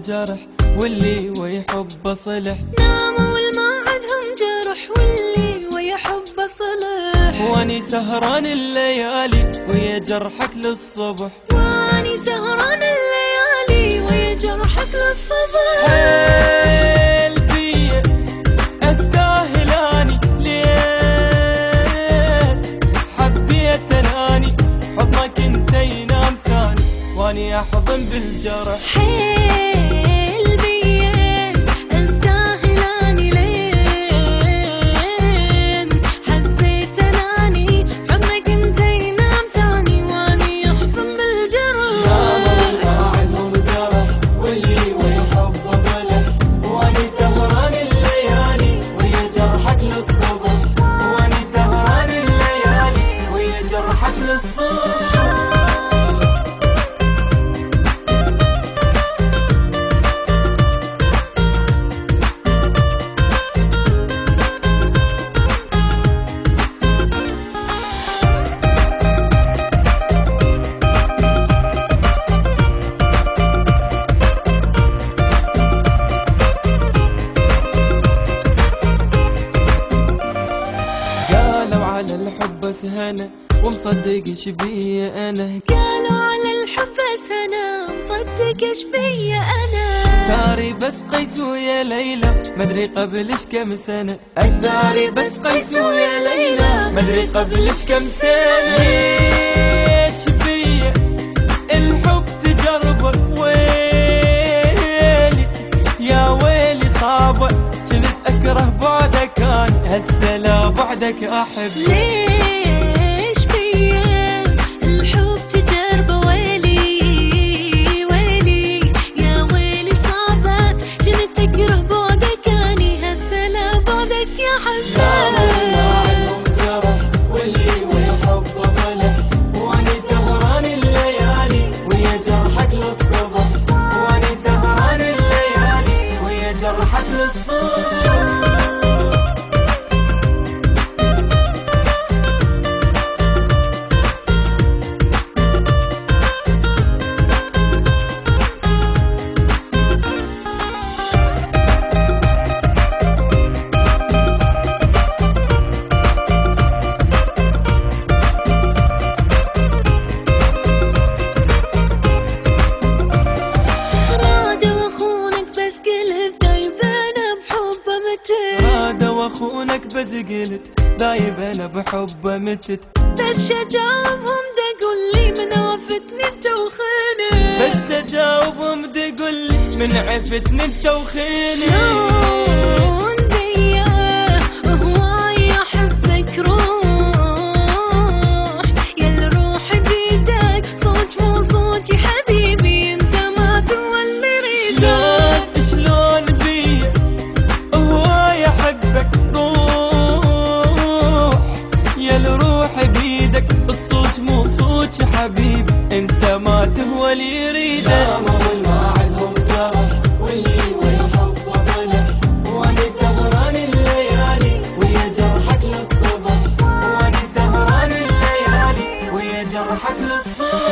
جرح واللي ويحب صلح. ناموا والما عندهم جرح واللي ويحب صلح. واني سهران الليالي ويا جرحك للصبح. واني سهران الليالي ويا جرحك للصبح. حيل بيا استاهل اني ليه حبيت اناني حضنك انت ينام ثاني واني احضن بالجرح. حيل بيا استاهل اني لين حبيت اناني حضنك انت ينام ثاني واني احضن بالجرح. ناموا والما عندهم جرح واللي ويحب صلح. واني سهران الليالي ويا جرحك للصبح. واني سهران الليالي ويا جرحك للصبح. قالوا على الحب سهنا ومصدق ايش بي انا. قالوا على الحب سنة مصدق ايش بي انا. ثاري بس قيس ويا ليلى مدري قبلش كم سنة. الثاري بس قيس ويا ليلى مدري قبلش كم سنة. ليش بي الحب تجربه ويلي يا ويلي صعبه كنت اكره بعدك انا هسه لا بعدك احب. ليش بيا الحب تجربه ويلي ويلي يا ويلي صعبة كنت اكره بعدك اني هسه لا بعدك يا حبيبي. عندهم جرح واللي ويحب صلح. واني سهران الليالي ويا جرحك للصبح. واني سهران الليالي ويا جرحك للصبح. واخونك بس قلت دايب انا بحبه متت. بس اجاوبهم دقول لي من عفتني انت وخيني. بس اجاوبهم دقول لي من عفتني انت وخيني. شلون بيا هواي احبك روح يا الروح بيدك صوت مو صوتي حبيبي انت ما تهوى اللي ريدك. شلون بيا هواي احبك روح يا الروح بيدك الصوت مو صوت حبيبي انت ما تهوى اللي يريدك. ناموا والما عندهم جرح واللي ويحب صلح. واني سهران الليالي ويا جرحك للصبح. واني سهران الليالي ويا جرحك للصبح.